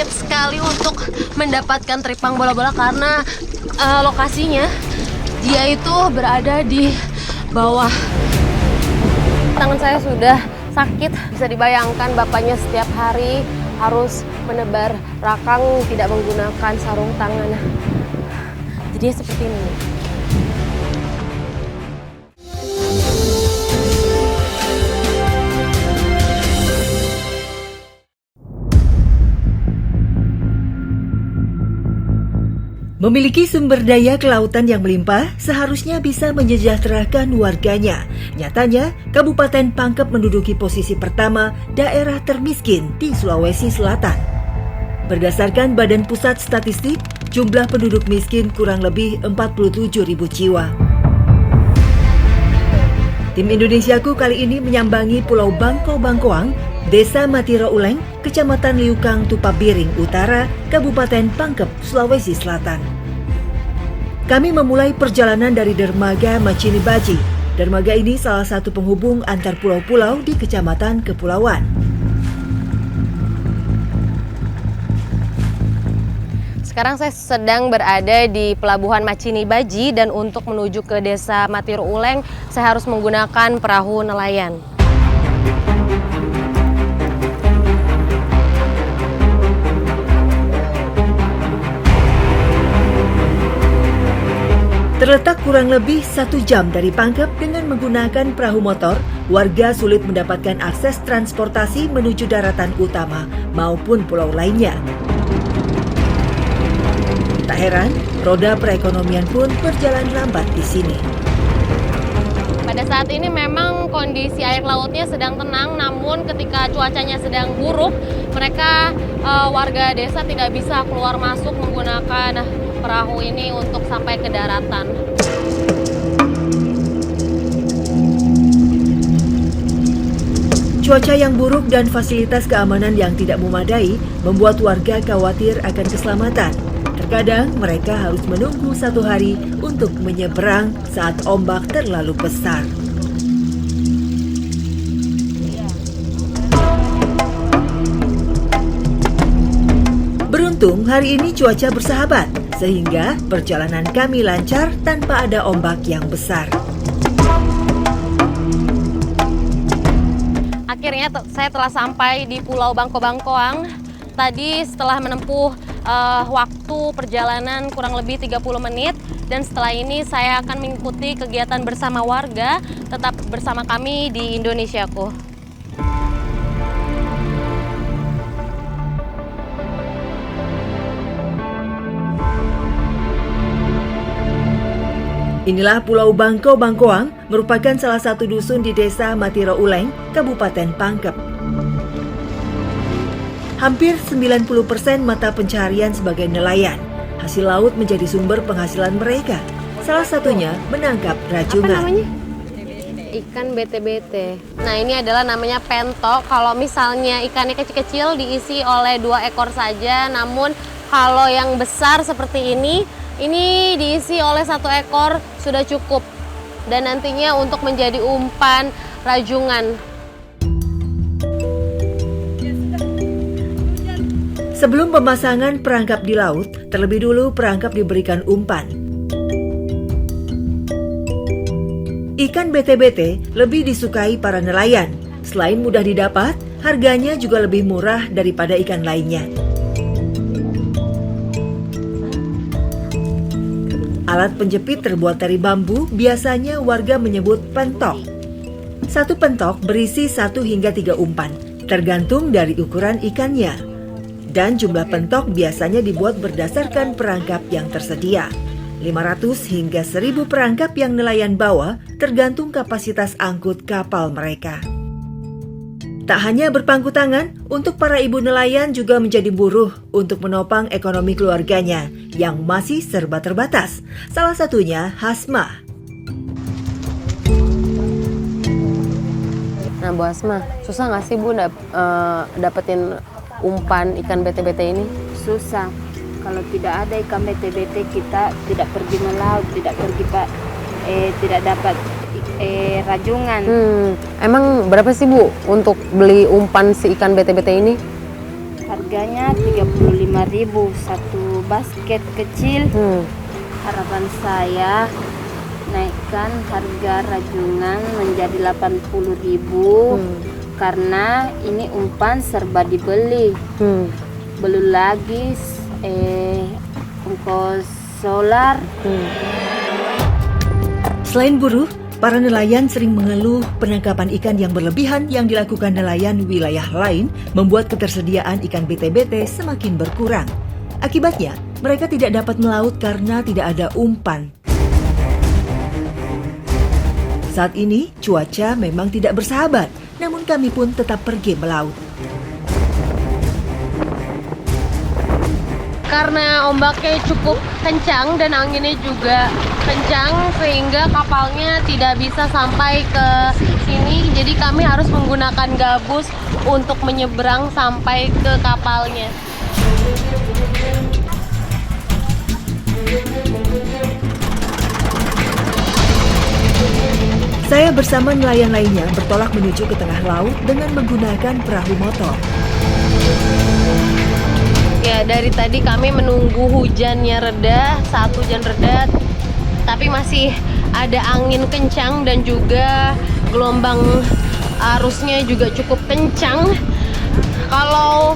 sulit sekali untuk mendapatkan teripang bola-bola karena lokasinya dia itu berada di bawah. Tangan saya sudah sakit, bisa dibayangkan bapaknya setiap hari harus menebar rakang tidak menggunakan sarung tangan. Jadi seperti ini. Memiliki sumber daya kelautan yang melimpah seharusnya bisa menyejahterakan warganya. Nyatanya, Kabupaten Pangkep menduduki posisi pertama daerah termiskin di Sulawesi Selatan. Berdasarkan Badan Pusat Statistik, jumlah penduduk miskin kurang lebih 47.000 jiwa. Tim Indonesiaku kali ini menyambangi Pulau Bangko-Bangkoang, Desa Matiro Uleng, Kecamatan Liukang, Tupabiring Utara, Kabupaten Pangkep, Sulawesi Selatan. Kami memulai perjalanan dari dermaga Macini Baji. Dermaga ini salah satu penghubung antar pulau-pulau di Kecamatan Kepulauan. Sekarang saya sedang berada di Pelabuhan Macini Baji dan untuk menuju ke Desa Matiro Uleng, saya harus menggunakan perahu nelayan. Terletak kurang lebih 1 jam dari Pangkep dengan menggunakan perahu motor, warga sulit mendapatkan akses transportasi menuju daratan utama maupun pulau lainnya. Tak heran, roda perekonomian pun berjalan lambat di sini. Pada saat ini memang kondisi air lautnya sedang tenang, namun ketika cuacanya sedang buruk, mereka warga desa tidak bisa keluar masuk menggunakan perahu ini untuk sampai ke daratan. Cuaca yang buruk dan fasilitas keamanan yang tidak memadai membuat warga khawatir akan keselamatan. Terkadang mereka harus menunggu 1 hari untuk menyeberang saat ombak terlalu besar. Beruntung hari ini cuaca bersahabat, sehingga perjalanan kami lancar tanpa ada ombak yang besar. Akhirnya saya telah sampai di Pulau Bangko-Bangkoang. Tadi setelah menempuh waktu perjalanan kurang lebih 30 menit dan setelah ini saya akan mengikuti kegiatan bersama warga. Tetap bersama kami di Indonesiaku. Inilah Pulau Bangko-Bangkoang, merupakan salah satu dusun di Desa Matiro Uleng, Kabupaten Pangkep. Hampir 90% mata pencaharian sebagai nelayan. Hasil laut menjadi sumber penghasilan mereka. Salah satunya menangkap rajungan. Apa namanya? Ikan bete-bete. Nah, ini adalah namanya pento. Kalau misalnya ikannya kecil-kecil diisi oleh 2 ekor saja, namun kalau yang besar seperti ini diisi oleh 1 ekor sudah cukup. Dan nantinya untuk menjadi umpan rajungan. Sebelum pemasangan perangkap di laut, terlebih dulu perangkap diberikan umpan. Ikan bete-bete lebih disukai para nelayan. Selain mudah didapat, harganya juga lebih murah daripada ikan lainnya. Alat penjepit terbuat dari bambu biasanya warga menyebut pentok. 1 pentok berisi 1 hingga 3 umpan, tergantung dari ukuran ikannya. Dan jumlah pentok biasanya dibuat berdasarkan perangkap yang tersedia. 500 hingga 1.000 perangkap yang nelayan bawa tergantung kapasitas angkut kapal mereka. Tak hanya berpangku tangan, untuk para ibu nelayan juga menjadi buruh untuk menopang ekonomi keluarganya yang masih serba terbatas. Salah satunya Hasma. Nah, Bu Asma, susah nggak sih Bu dapetin umpan ikan bete-bete ini? Susah. Kalau tidak ada ikan bete-bete kita tidak pergi melaut, tidak dapat rajungan. Emang berapa sih Bu untuk beli umpan si ikan bete-bete ini? Harganya 35.000 satu basket kecil. Harapan saya naikkan harga rajungan menjadi 80.000 karena ini umpan serba dibeli. Belum lagi ongkos solar. Selain buruh, para nelayan sering mengeluh penangkapan ikan yang berlebihan yang dilakukan nelayan wilayah lain membuat ketersediaan ikan BT-BT semakin berkurang. Akibatnya, mereka tidak dapat melaut karena tidak ada umpan. Saat ini, cuaca memang tidak bersahabat, namun kami pun tetap pergi melaut. Karena ombaknya cukup kencang dan anginnya juga kencang sehingga kapalnya tidak bisa sampai ke sini. Jadi kami harus menggunakan gabus untuk menyeberang sampai ke kapalnya. Saya bersama nelayan lainnya bertolak menuju ke tengah laut dengan menggunakan perahu motor. Ya, dari tadi kami menunggu hujannya reda. Saat hujan reda, tapi masih ada angin kencang dan juga gelombang arusnya juga cukup kencang. Kalau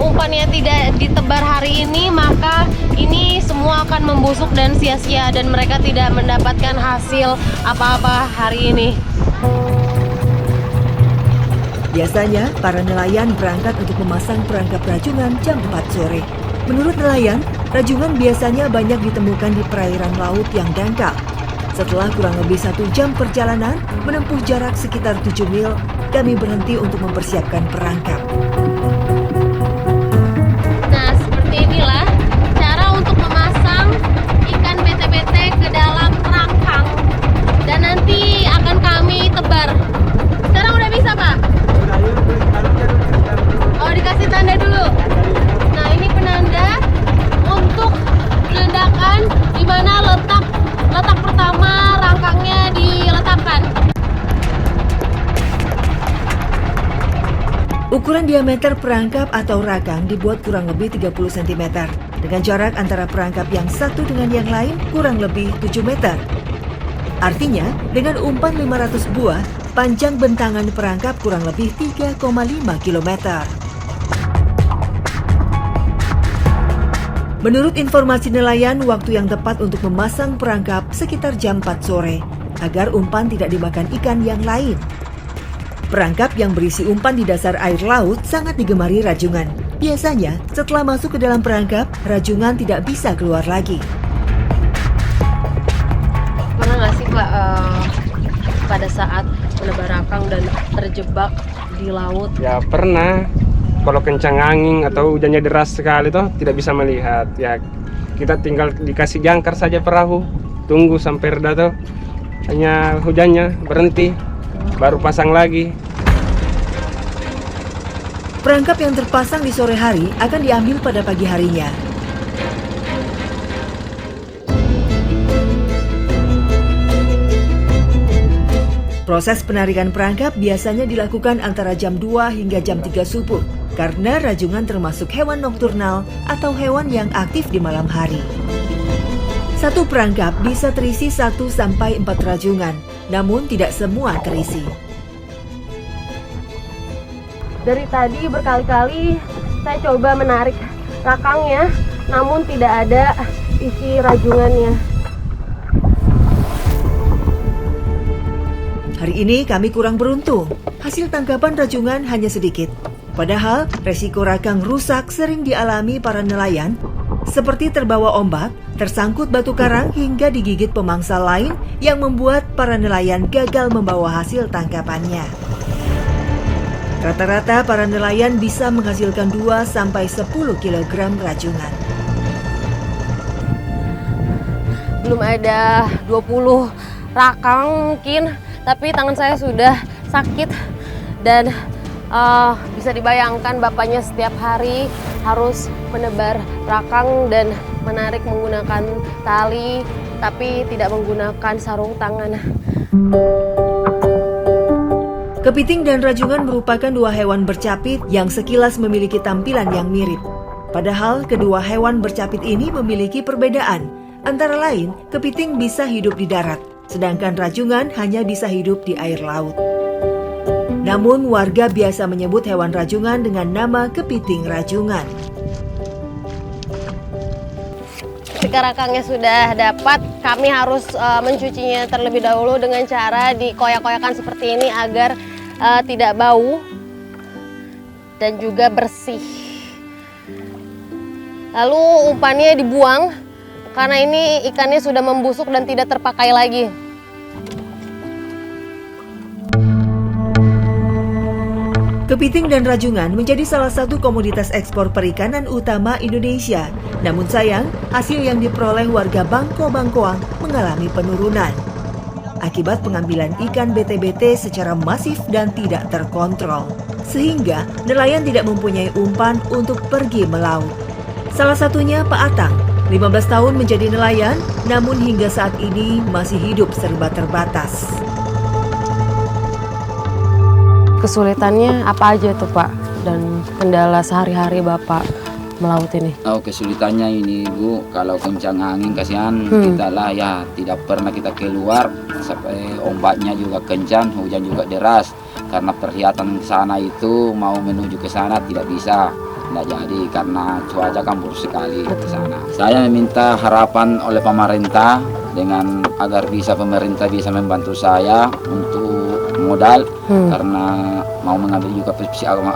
umpannya tidak ditebar hari ini, maka ini semua akan membusuk dan sia-sia dan mereka tidak mendapatkan hasil apa-apa hari ini. Biasanya, para nelayan berangkat untuk memasang perangkap rajungan jam 4 sore. Menurut nelayan, rajungan biasanya banyak ditemukan di perairan laut yang dangkal. Setelah kurang lebih 1 jam perjalanan, menempuh jarak sekitar 7 mil, kami berhenti untuk mempersiapkan perangkap. Nah, seperti inilah cara untuk memasang ikan BT-BT ke dalam rangkang. Dan nanti akan kami tebar. Sekarang udah bisa, Pak? Oh, dikasih tanda dulu. Nah, ini penanda untuk menandakan di mana letak pertama rangkangnya diletakkan. Ukuran diameter perangkap atau rakang dibuat kurang lebih 30 cm, dengan jarak antara perangkap yang satu dengan yang lain kurang lebih 7 meter. Artinya, dengan umpan 500 buah, panjang bentangan perangkap kurang lebih 3,5 km. Menurut informasi nelayan, waktu yang tepat untuk memasang perangkap sekitar jam 4 sore, agar umpan tidak dimakan ikan yang lain. Perangkap yang berisi umpan di dasar air laut sangat digemari rajungan. Biasanya, setelah masuk ke dalam perangkap, rajungan tidak bisa keluar lagi. Pernah nggak sih, Pak, pada saat menebar rangkang dan terjebak di laut? Ya pernah. Kalau kencang angin atau hujannya deras sekali toh tidak bisa melihat. Ya kita tinggal dikasih jangkar saja perahu, tunggu sampai reda toh. Hanya hujannya berhenti, baru pasang lagi. Perangkap yang terpasang di sore hari akan diambil pada pagi harinya. Proses penarikan perangkap biasanya dilakukan antara jam 2 hingga jam 3 subuh, karena rajungan termasuk hewan nokturnal atau hewan yang aktif di malam hari. Satu perangkap bisa terisi 1 sampai 4 rajungan, namun tidak semua terisi. Dari tadi berkali-kali saya coba menarik rakangnya, namun tidak ada isi rajungannya. Hari ini kami kurang beruntung, hasil tangkapan rajungan hanya sedikit. Padahal resiko rakang rusak sering dialami para nelayan, seperti terbawa ombak, tersangkut batu karang hingga digigit pemangsa lain yang membuat para nelayan gagal membawa hasil tangkapannya. Rata-rata para nelayan bisa menghasilkan 2 sampai 10 kg rajungan. Belum ada 20 rakang mungkin, tapi tangan saya sudah sakit dan bisa dibayangkan bapaknya setiap hari harus menebar rakang dan menarik menggunakan tali, tapi tidak menggunakan sarung tangan. Kepiting dan rajungan merupakan dua hewan bercapit yang sekilas memiliki tampilan yang mirip. Padahal kedua hewan bercapit ini memiliki perbedaan. Antara lain, kepiting bisa hidup di darat, sedangkan rajungan hanya bisa hidup di air laut. Namun warga biasa menyebut hewan rajungan dengan nama kepiting rajungan. Ketika rakangnya sudah dapat, kami harus mencucinya terlebih dahulu dengan cara dikoyak-koyakan seperti ini agar tidak bau dan juga bersih. Lalu umpannya dibuang karena ini ikannya sudah membusuk dan tidak terpakai lagi. Kepiting dan rajungan menjadi salah satu komoditas ekspor perikanan utama Indonesia. Namun sayang, hasil yang diperoleh warga Bangko-Bangkoang mengalami penurunan. Akibat pengambilan ikan BT-BT secara masif dan tidak terkontrol. Sehingga nelayan tidak mempunyai umpan untuk pergi melaut. Salah satunya Pak Atang, 15 tahun menjadi nelayan, namun hingga saat ini masih hidup serba terbatas. Kesulitannya apa aja tuh Pak? Dan kendala sehari-hari Bapak melaut ini? Oh, kesulitannya ini Bu, kalau kencang angin kasihan kita lah ya, tidak pernah kita keluar sampai ombaknya juga kencang, hujan juga deras. Karena perlihatan sana itu mau menuju ke sana tidak bisa. Tidak jadi karena cuaca kan buruk sekali ke sana. Saya meminta harapan oleh pemerintah dengan agar pemerintah bisa membantu saya untuk modal karena mau mengambil juga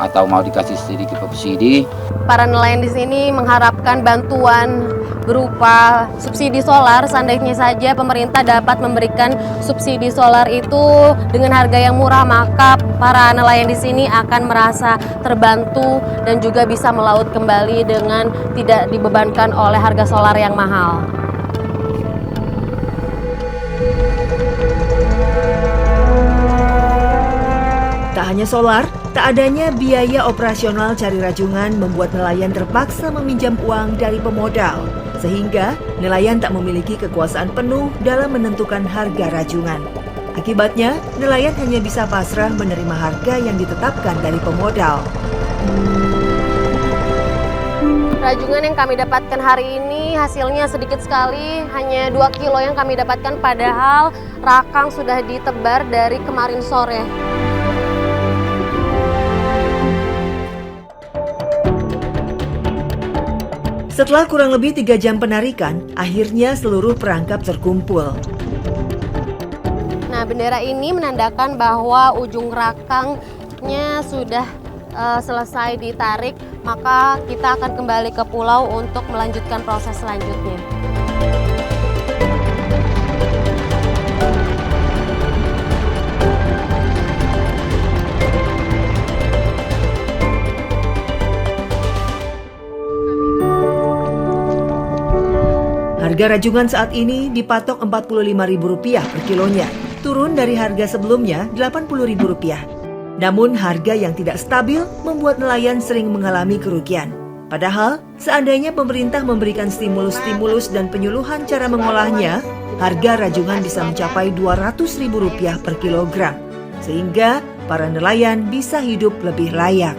atau mau dikasih sedikit subsidi. Para nelayan di sini mengharapkan bantuan berupa subsidi solar. Seandainya saja pemerintah dapat memberikan subsidi solar itu dengan harga yang murah, maka para nelayan di sini akan merasa terbantu dan juga bisa melaut kembali dengan tidak dibebankan oleh harga solar yang mahal. Tak hanya solar, tak adanya biaya operasional cari rajungan membuat nelayan terpaksa meminjam uang dari pemodal. Sehingga nelayan tak memiliki kekuasaan penuh dalam menentukan harga rajungan. Akibatnya, nelayan hanya bisa pasrah menerima harga yang ditetapkan dari pemodal. Rajungan yang kami dapatkan hari ini hasilnya sedikit sekali, hanya 2 kilo yang kami dapatkan, padahal rakang sudah ditebar dari kemarin sore. Setelah kurang lebih 3 jam penarikan, akhirnya seluruh perangkap terkumpul. Nah, bendera ini menandakan bahwa ujung rakangnya sudah selesai ditarik, maka kita akan kembali ke pulau untuk melanjutkan proses selanjutnya. Harga rajungan saat ini dipatok Rp45.000 per kilonya, turun dari harga sebelumnya Rp80.000. Namun harga yang tidak stabil membuat nelayan sering mengalami kerugian. Padahal seandainya pemerintah memberikan stimulus-stimulus dan penyuluhan cara mengolahnya, harga rajungan bisa mencapai Rp200.000 per kilogram, sehingga para nelayan bisa hidup lebih layak.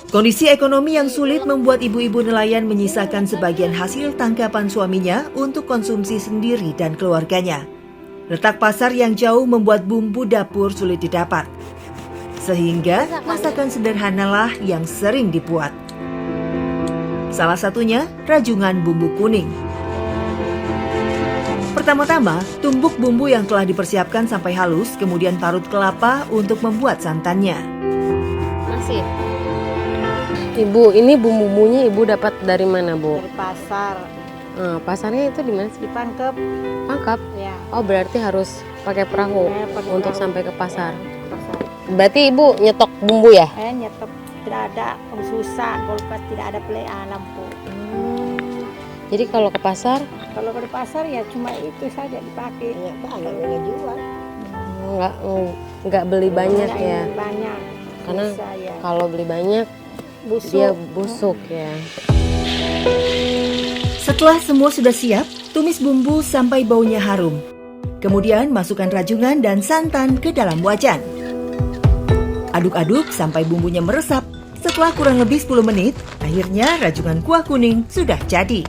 Kondisi ekonomi yang sulit membuat ibu-ibu nelayan menyisakan sebagian hasil tangkapan suaminya untuk konsumsi sendiri dan keluarganya. Letak pasar yang jauh membuat bumbu dapur sulit didapat. Sehingga masakan sederhanalah yang sering dibuat. Salah satunya rajungan bumbu kuning. Pertama-tama, tumbuk bumbu yang telah dipersiapkan sampai halus, kemudian parut kelapa untuk membuat santannya. Masih. Ibu, ini bumbu-bumbunya Ibu dapat dari mana, Bu? Dari pasar. Pasarnya itu di mana sih? Di Pangkep. Pangkep? Ya. Oh, berarti harus pakai perahu Pakai untuk perahu. sampai ke pasar. Pasar. Berarti Ibu nyetok bumbu ya? Nyetop tidak ada, susah. Kalau tidak ada lampu. Jadi kalau ke pasar? Kalau ke pasar ya cuma itu saja dipakai. Kalau nggak jual. Nggak beli banyak ya? Banyak. Karena Susah, ya. kalau beli banyak busuk. Dia busuk ya. Setelah semua sudah siap, tumis bumbu sampai baunya harum. Kemudian masukkan rajungan dan santan ke dalam wajan. Aduk-aduk sampai bumbunya meresap. Setelah kurang lebih 10 menit, akhirnya rajungan kuah kuning sudah jadi.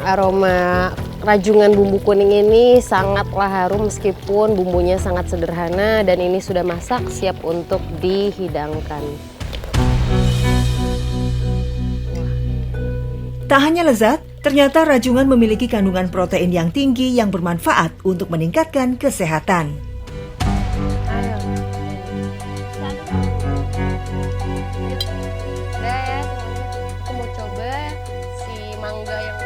Aroma rajungan bumbu kuning ini sangatlah harum meskipun bumbunya sangat sederhana dan ini sudah masak siap untuk dihidangkan. Tak hanya lezat, ternyata rajungan memiliki kandungan protein yang tinggi yang bermanfaat untuk meningkatkan kesehatan. Ayo. Udah ya, aku mau coba si mangga yang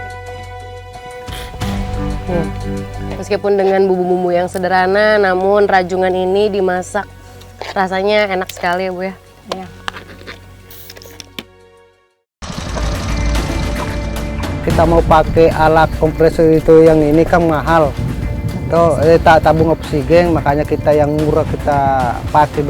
meskipun dengan bumbu-bumbu yang sederhana, namun rajungan ini dimasak rasanya enak sekali ya Bu ya. Ya. Kita mau pakai alat kompresor itu yang ini kan mahal. Tak tabung oksigen, makanya kita yang murah kita pakai begini.